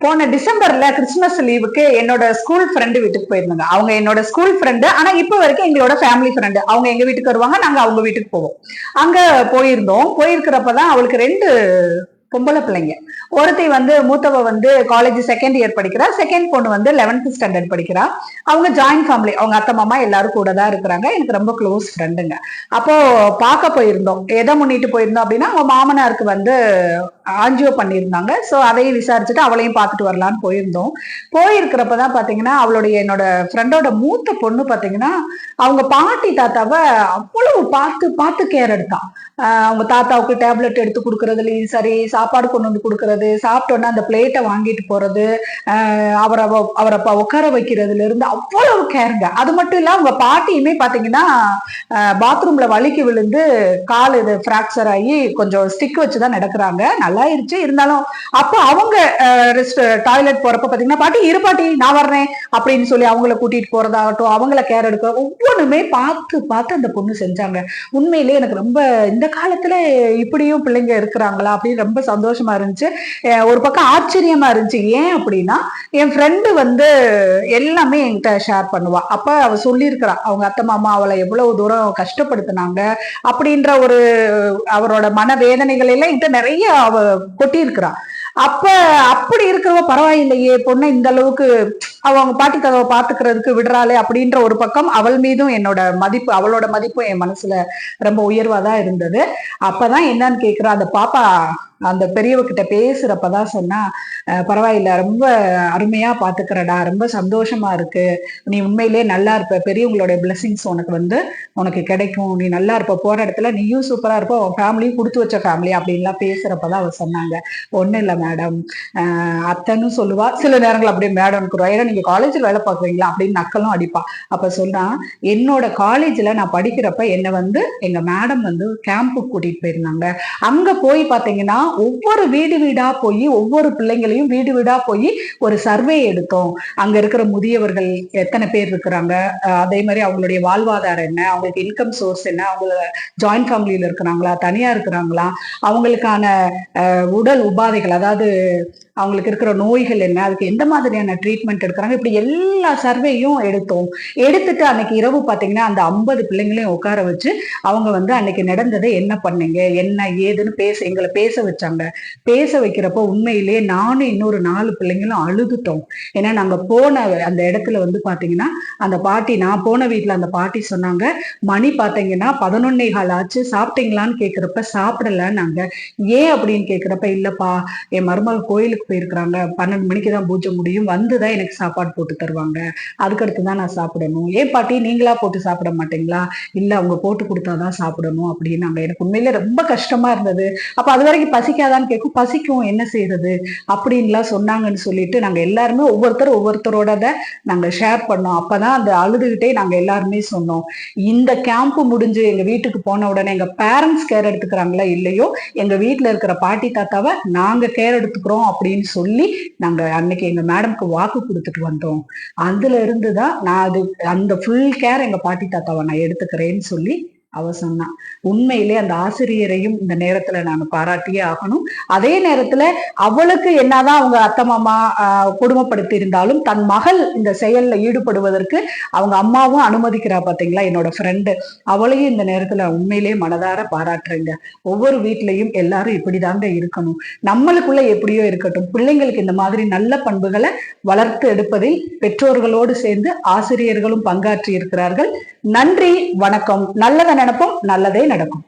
போன டிசம்பர்ல கிறிஸ்துமஸ் லீவுக்கு என்னோட ஸ்கூல் ஃப்ரெண்டு வீட்டுக்கு போயிருந்தாங்க. அவங்க என்னோட ஸ்கூல் ஃப்ரெண்டு, ஆனா இப்ப வரைக்கும் எங்களோட ஃபேமிலி ஃப்ரெண்டு. அவங்க எங்க வீட்டுக்கு வருவாங்க, நாங்க அவங்க வீட்டுக்கு போவோம். அங்க போயிருந்தோம். போயிருக்கிறப்பதான் அவளுக்கு 2 பொம்பளை பிள்ளைங்க. ஒருத்தி மூத்தவ காலேஜ் செகண்ட் இயர் படிக்கிறா, செகண்ட் பொண்ணு 11th ஸ்டாண்டர்ட் படிக்கிறா. அவங்க ஜாயிண்ட் ஃபேமிலி, அவங்க அத்தை மாமா எல்லாரும் கூட தான் இருக்கிறாங்க. எனக்கு ரொம்ப க்ளோஸ் ஃப்ரெண்டுங்க. அப்போ பார்க்க போயிருந்தோம். எதை முன்னிட்டு போயிருந்தோம் அப்படின்னா, அவங்க மாமனாருக்கு ஆஞ்சியோ பண்ணியிருந்தாங்க. ஸோ அதையும் விசாரிச்சுட்டு அவளையும் பார்த்துட்டு வரலான்னு போயிருந்தோம். போயிருக்கிறப்பதான் பாத்தீங்கன்னா, என்னோட ஃப்ரெண்டோட மூத்த பொண்ணு பாத்தீங்கன்னா, அவங்க பாட்டி தாத்தாவை அவ்வளவு பார்த்து பார்த்து கேர் எடுத்தான். அவங்க தாத்தாவுக்கு டேப்லெட் எடுத்து கொடுக்கறதுலயும் சரி, சாப்பாடு கொண்டு வந்து கொடுக்கறது, சாப்பிட்டோன்னா அந்த பிளேட்டை வாங்கிட்டு போறது, அவரை உட்கார வைக்கிறதுல இருந்து அவ்வளவு கேருங்க. அது மட்டும் இல்ல, அவங்க பாட்டியுமே பாத்தீங்கன்னா பாத்ரூம்ல வலிக்கு விழுந்து கால் இது பிராக்சர் ஆகி கொஞ்சம் ஸ்டிக் வச்சுதான் நடக்கிறாங்க. நல்லா இருந்துச்சு. இருந்தாலும் அப்ப அவங்க டாய்லெட் போறப்ப பாத்தீங்கன்னா, பாட்டி இரு பாட்டி நான் வர்றேன் அப்படின்னு சொல்லி அவங்கள கூட்டிட்டு போறதாகட்டும், அவங்கள கேர் எடுக்க ஒவ்வொன்றுமே பார்த்து பார்த்து அந்த பொண்ணு செஞ்சாங்க. உண்மையிலேயே எனக்கு ரொம்ப இந்த காலத்துல இப்படியும் பிள்ளைங்க இருக்கிறாங்களா அப்படின்னு ரொம்ப சந்தோஷமா இருந்துச்சு. ஒரு பக்கம் ஆச்சரியமா இருந்துச்சு. ஏன் அப்படின்னா, என் ஃப்ரெண்டு எல்லாமே என்கிட்ட ஷேர் பண்ணுவா. அப்ப அவ சொல்லியிருக்கிறா, அவங்க அத்தை மாமா அவளை எவ்வளவு தூரம் கஷ்டப்படுத்தினாங்க அப்படின்ற ஒரு அவரோட மனவேதனைகள் எல்லாம் என்கிட்ட நிறைய அவ கொட்டி இருக்கிறா. அப்ப அப்படி இருக்கிறவ பரவாயில்லையே, பொண்ணை இந்த அளவுக்கு அவங்க பாட்டி கதவை பாத்துக்கிறதுக்கு விடுறாளே அப்படின்ற ஒரு பக்கம் அவள் மீதும் என்னோட மதிப்பு, அவளோட மதிப்பும் என் மனசுல ரொம்ப உயர்வாதான் இருந்தது. அப்பதான் என்னன்னு கேக்குறா அந்த பாப்பா, அந்த பெரியவகிட்ட பேசுறப்பதான் சொன்னா, பரவாயில்ல, ரொம்ப அருமையா பாத்துக்கிறடா, ரொம்ப சந்தோஷமா இருக்கு, நீ உண்மையிலே நல்லா இருப்ப, பெரியவங்களுடைய பிளெஸிங்ஸ் உனக்கு கிடைக்கும், நீ நல்லா இருப்ப, போற இடத்துல நீயும் சூப்பரா இருப்ப, உன் ஃபேமிலியும் கொடுத்து வச்ச ஃபேமிலி அப்படின்லாம் பேசுறப்பதான் அவ சொன்னாங்க. ஒண்ணும் இல்ல மேடம், அத்தைன்னு சொல்லுவா, சில நேரங்கள் அப்படியே மேடம்க்குறோம், ஏன்னா நீங்க காலேஜ்ல வேலை பார்க்குறீங்களா அப்படின்னு நக்கலும் அடிப்பா. அப்ப சொன்னா, என்னோட காலேஜ்ல நான் படிக்கிறப்ப என்ன எங்க மேடம் கேம்புக்கு கூட்டிட்டு போயிருந்தாங்க. அங்க போய் பாத்தீங்கன்னா ஒவ்வொரு வீடு வீடா போய் ஒவ்வொரு பிள்ளைங்களையும் வீடு வீடா போய் ஒரு சர்வே எடுத்தோம். அங்க இருக்கிற முதியவர்கள் எத்தனை பேர் இருக்கிறாங்க, அதே மாதிரி அவங்களுடைய வாழ்வாதாரம் என்ன, அவங்களுக்கு இன்கம் சோர்ஸ் என்ன, அவங்க ஜாயிண்ட் ஃபேமிலியில இருக்கிறாங்களா, தனியா இருக்கிறாங்களா, அவங்களுக்கான உடல் உபாதைகள், அதாவது அவங்களுக்கு இருக்கிற நோய்கள் என்ன, அதுக்கு எந்த மாதிரியான ட்ரீட்மெண்ட் எடுக்கிறாங்க, இப்படி எல்லா சர்வேயும் எடுத்தோம். எடுத்துட்டு அன்னைக்கு இரவு பாத்தீங்கன்னா அந்த 50 பிள்ளைங்களையும் உட்கார வச்சு அவங்க அன்னைக்கு நடந்ததை என்ன பண்ணீங்க, என்ன ஏதுன்னு எங்களை பேச வச்சாங்க. பேச வைக்கிறப்போ உண்மையிலேயே நானும் இன்னொரு 4 பிள்ளைங்களும் அழுதுட்டோம். ஏன்னா நாங்க போன அந்த இடத்துல பாத்தீங்கன்னா, அந்த பாட்டி, நான் போன வீட்டுல அந்த பாட்டி சொன்னாங்க, மணி பாத்தீங்கன்னா 11:15 ஆச்சு, சாப்பிட்டீங்களான்னு கேக்குறப்ப சாப்பிடல நாங்க. ஏன் அப்படின்னு கேக்குறப்ப, இல்லப்பா என் மருமகள் கோயிலுக்கு போயிருக்கிறாங்க, 12 மணிக்கு தான் பூஜை முடியும், வந்துதான் எனக்கு சாப்பாடு போட்டு தருவாங்க, அதுக்கடுத்துதான் நான் சாப்பிடணும். ஏன் பாட்டி நீங்களா போட்டு சாப்பிட மாட்டீங்களா? இல்ல, அவங்க போட்டு கொடுத்தாதான் சாப்பிடணும் அப்படின்னாங்க. எனக்கு உண்மையில ரொம்ப கஷ்டமா இருந்தது. அப்ப அது வரைக்கும் பசிக்காதான்னு கேட்கும், பசிக்கும், என்ன செய்யறது அப்படின்லாம் சொன்னாங்கன்னு சொல்லிட்டு நாங்க எல்லாருமே ஒவ்வொருத்தரோட நாங்க ஷேர் பண்ணோம். அப்பதான் அந்த அழுதுகிட்டே நாங்க எல்லாருமே சொன்னோம், இந்த கேம்ப் முடிஞ்சு எங்க வீட்டுக்கு போன உடனே எங்க பேரண்ட்ஸ் கேர் எடுத்துக்கிறாங்களா இல்லையோ, எங்க வீட்டுல இருக்கிற பாட்டி தாத்தாவை நாங்க கேர் எடுத்துக்கிறோம் அப்படின்னு சொல்லி நாங்க அன்னைக்கு எங்க மேடம்க்கு வாக்கு கொடுத்துட்டு வந்தோம். அதுல இருந்துதான் நான் அந்த ஃபுல் கேர் எங்க பாட்டி தாத்தாவை நான் எடுத்துக்கிறேன்னு சொல்லி அவ சொன்னான். உண்மையிலே அந்த ஆசிரியரையும் இந்த நேரத்துல நான் பாராட்டியே ஆகணும். அதே நேரத்துல அவளுக்கு என்னதான் அவங்க அத்தை மாமா கொடுமைப்படுத்தி இருந்தாலும் தன் மகள் இந்த செயல்ல ஈடுபடுவதற்கு அவங்க அம்மாவும் அனுமதிக்கிறா. பாத்தீங்களா, என்னோட ஃப்ரெண்டு, அவளையும் இந்த நேரத்துல உண்மையிலேயே மனதார பாராட்டுறேங்க. ஒவ்வொரு வீட்லயும் எல்லாரும் இப்படிதாங்க இருக்கணும். நம்மளுக்குள்ள எப்படியோ இருக்கட்டும், பிள்ளைங்களுக்கு இந்த மாதிரி நல்ல பண்புகளை வளர்த்து எடுப்பதில் பெற்றோர்களோடு சேர்ந்து ஆசிரியர்களும் பங்காற்றி இருக்கிறார்கள். நன்றி, வணக்கம். நல்லதை நினைப்போம், நல்லதே நடக்கும்.